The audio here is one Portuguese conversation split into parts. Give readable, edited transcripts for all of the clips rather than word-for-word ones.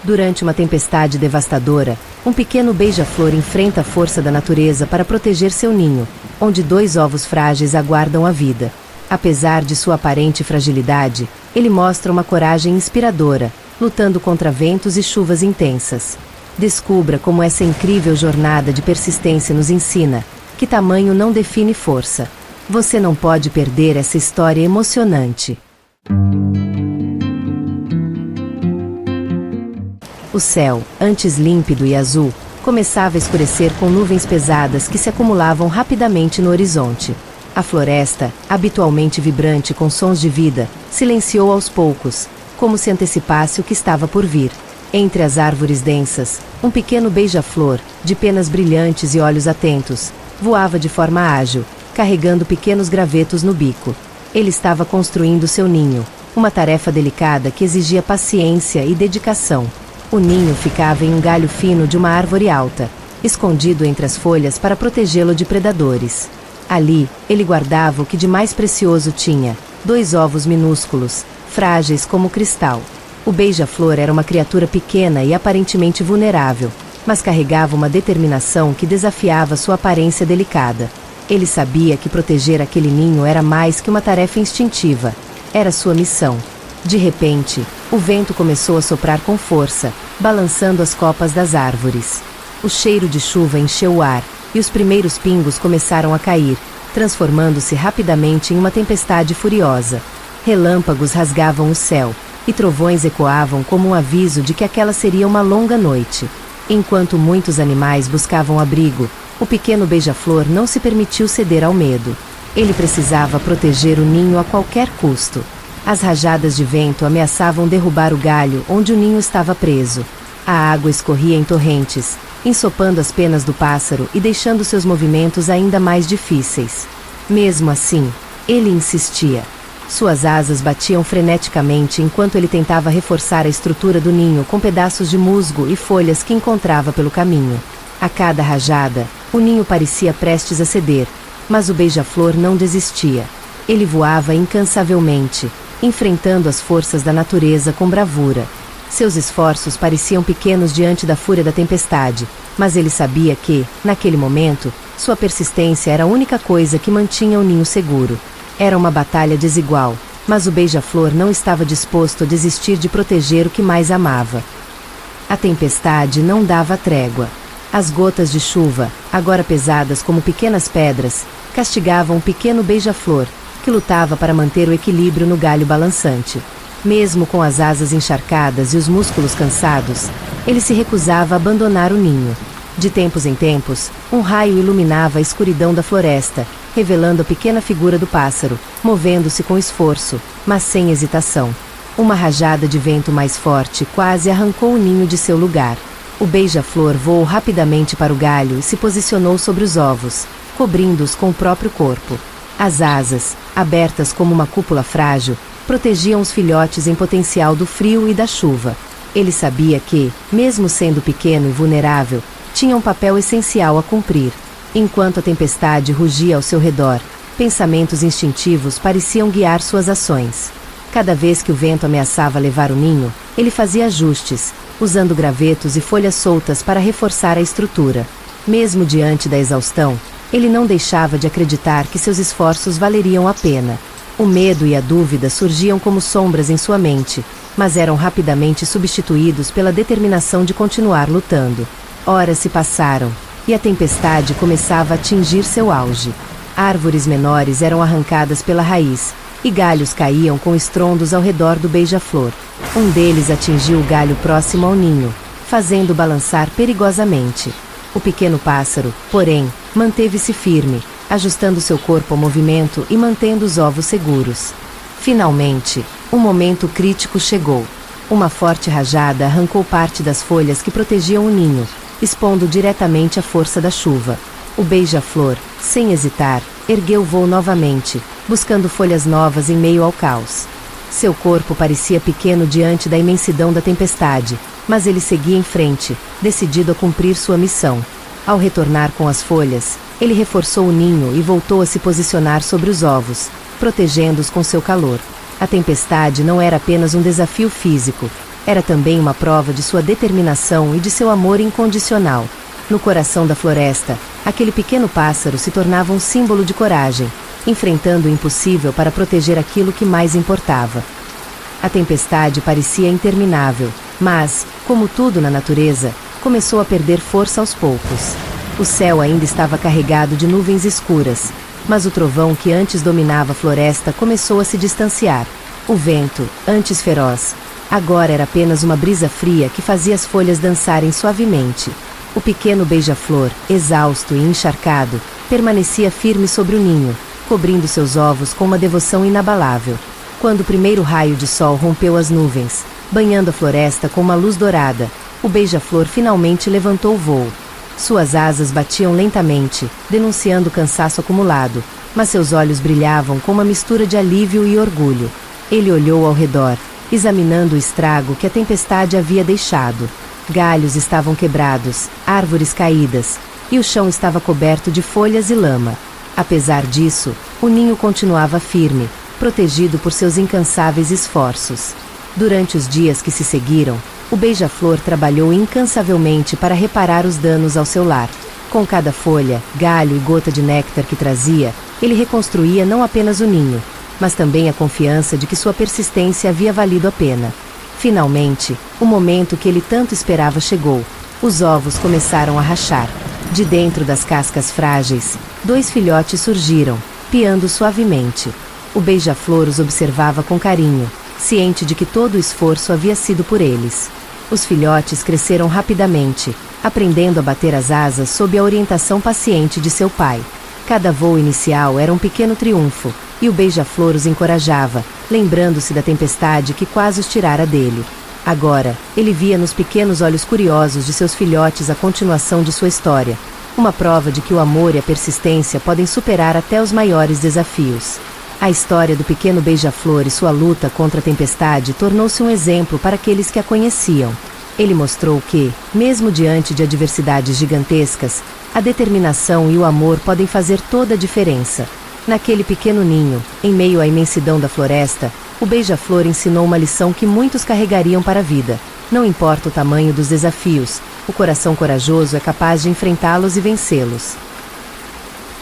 Durante uma tempestade devastadora, um pequeno beija-flor enfrenta a força da natureza para proteger seu ninho, onde 2 ovos frágeis aguardam a vida. Apesar de sua aparente fragilidade, ele mostra uma coragem inspiradora, lutando contra ventos e chuvas intensas. Descubra como essa incrível jornada de persistência nos ensina que tamanho não define força. Você não pode perder essa história emocionante. O céu, antes límpido e azul, começava a escurecer com nuvens pesadas que se acumulavam rapidamente no horizonte. A floresta, habitualmente vibrante com sons de vida, silenciou aos poucos, como se antecipasse o que estava por vir. Entre as árvores densas, um pequeno beija-flor, de penas brilhantes e olhos atentos, voava de forma ágil, carregando pequenos gravetos no bico. Ele estava construindo seu ninho, uma tarefa delicada que exigia paciência e dedicação. O ninho ficava em um galho fino de uma árvore alta, escondido entre as folhas para protegê-lo de predadores. Ali, ele guardava o que de mais precioso tinha: 2 ovos minúsculos, frágeis como cristal. O beija-flor era uma criatura pequena e aparentemente vulnerável, mas carregava uma determinação que desafiava sua aparência delicada. Ele sabia que proteger aquele ninho era mais que uma tarefa instintiva. Era sua missão. De repente, o vento começou a soprar com força, balançando as copas das árvores. O cheiro de chuva encheu o ar, e os primeiros pingos começaram a cair, transformando-se rapidamente em uma tempestade furiosa. Relâmpagos rasgavam o céu, e trovões ecoavam como um aviso de que aquela seria uma longa noite. Enquanto muitos animais buscavam abrigo, o pequeno beija-flor não se permitiu ceder ao medo. Ele precisava proteger o ninho a qualquer custo. As rajadas de vento ameaçavam derrubar o galho onde o ninho estava preso. A água escorria em torrentes, ensopando as penas do pássaro e deixando seus movimentos ainda mais difíceis. Mesmo assim, ele insistia. Suas asas batiam freneticamente enquanto ele tentava reforçar a estrutura do ninho com pedaços de musgo e folhas que encontrava pelo caminho. A cada rajada, o ninho parecia prestes a ceder, mas o beija-flor não desistia. Ele voava incansavelmente, enfrentando as forças da natureza com bravura. Seus esforços pareciam pequenos diante da fúria da tempestade, mas ele sabia que, naquele momento, sua persistência era a única coisa que mantinha o ninho seguro. Era uma batalha desigual, mas o beija-flor não estava disposto a desistir de proteger o que mais amava. A tempestade não dava trégua. As gotas de chuva, agora pesadas como pequenas pedras, castigavam o pequeno beija-flor, que lutava para manter o equilíbrio no galho balançante. Mesmo com as asas encharcadas e os músculos cansados, ele se recusava a abandonar o ninho. De tempos em tempos, um raio iluminava a escuridão da floresta, revelando a pequena figura do pássaro, movendo-se com esforço, mas sem hesitação. Uma rajada de vento mais forte quase arrancou o ninho de seu lugar. O beija-flor voou rapidamente para o galho e se posicionou sobre os ovos, cobrindo-os com o próprio corpo. As asas, abertas como uma cúpula frágil, protegiam os filhotes em potencial do frio e da chuva. Ele sabia que, mesmo sendo pequeno e vulnerável, tinha um papel essencial a cumprir. Enquanto a tempestade rugia ao seu redor, pensamentos instintivos pareciam guiar suas ações. Cada vez que o vento ameaçava levar o ninho, ele fazia ajustes, usando gravetos e folhas soltas para reforçar a estrutura. Mesmo diante da exaustão, ele não deixava de acreditar que seus esforços valeriam a pena. O medo e a dúvida surgiam como sombras em sua mente, mas eram rapidamente substituídos pela determinação de continuar lutando. Horas se passaram, e a tempestade começava a atingir seu auge. Árvores menores eram arrancadas pela raiz, e galhos caíam com estrondos ao redor do beija-flor. Um deles atingiu o galho próximo ao ninho, fazendo balançar perigosamente. O pequeno pássaro, porém, manteve-se firme, ajustando seu corpo ao movimento e mantendo os ovos seguros. Finalmente, um momento crítico chegou. Uma forte rajada arrancou parte das folhas que protegiam o ninho, expondo diretamente a força da chuva. O beija-flor, sem hesitar, ergueu o voo novamente, buscando folhas novas em meio ao caos. Seu corpo parecia pequeno diante da imensidão da tempestade, mas ele seguia em frente, decidido a cumprir sua missão. Ao retornar com as folhas, ele reforçou o ninho e voltou a se posicionar sobre os ovos, protegendo-os com seu calor. A tempestade não era apenas um desafio físico, Era também uma prova de sua determinação e de seu amor incondicional. No coração da floresta, aquele pequeno pássaro se tornava um símbolo de coragem, enfrentando o impossível para proteger aquilo que mais importava. A tempestade parecia interminável, mas, como tudo na natureza, começou a perder força aos poucos. O céu ainda estava carregado de nuvens escuras, mas o trovão que antes dominava a floresta começou a se distanciar. O vento, antes feroz, agora era apenas uma brisa fria que fazia as folhas dançarem suavemente. O pequeno beija-flor, exausto e encharcado, permanecia firme sobre o ninho, cobrindo seus ovos com uma devoção inabalável. Quando o primeiro raio de sol rompeu as nuvens, banhando a floresta com uma luz dourada, o beija-flor finalmente levantou voo. Suas asas batiam lentamente, denunciando o cansaço acumulado, mas seus olhos brilhavam com uma mistura de alívio e orgulho. Ele olhou ao redor, examinando o estrago que a tempestade havia deixado. Galhos estavam quebrados, árvores caídas, e o chão estava coberto de folhas e lama. Apesar disso, o ninho continuava firme, protegido por seus incansáveis esforços. Durante os dias que se seguiram, o beija-flor trabalhou incansavelmente para reparar os danos ao seu lar. Com cada folha, galho e gota de néctar que trazia, ele reconstruía não apenas o ninho, mas também a confiança de que sua persistência havia valido a pena. Finalmente, o momento que ele tanto esperava chegou. Os ovos começaram a rachar. De dentro das cascas frágeis, 2 filhotes surgiram, piando suavemente. O beija-flor os observava com carinho, ciente de que todo o esforço havia sido por eles. Os filhotes cresceram rapidamente, aprendendo a bater as asas sob a orientação paciente de seu pai. Cada voo inicial era um pequeno triunfo, e o beija-flor os encorajava, lembrando-se da tempestade que quase os tirara dele. Agora, ele via nos pequenos olhos curiosos de seus filhotes a continuação de sua história, uma prova de que o amor e a persistência podem superar até os maiores desafios. A história do pequeno beija-flor e sua luta contra a tempestade tornou-se um exemplo para aqueles que a conheciam. Ele mostrou que, mesmo diante de adversidades gigantescas, a determinação e o amor podem fazer toda a diferença. Naquele pequeno ninho, em meio à imensidão da floresta, o beija-flor ensinou uma lição que muitos carregariam para a vida. Não importa o tamanho dos desafios, o coração corajoso é capaz de enfrentá-los e vencê-los.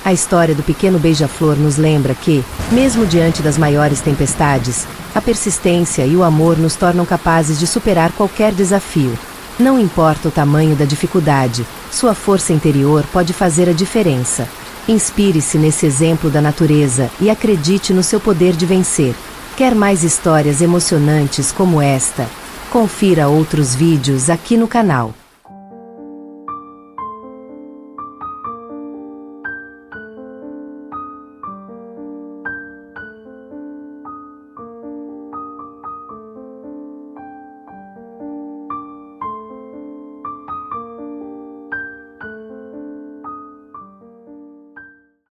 A história do pequeno beija-flor nos lembra que, mesmo diante das maiores tempestades, a persistência e o amor nos tornam capazes de superar qualquer desafio. Não importa o tamanho da dificuldade, sua força interior pode fazer a diferença. Inspire-se nesse exemplo da natureza e acredite no seu poder de vencer. Quer mais histórias emocionantes como esta? Confira outros vídeos aqui no canal.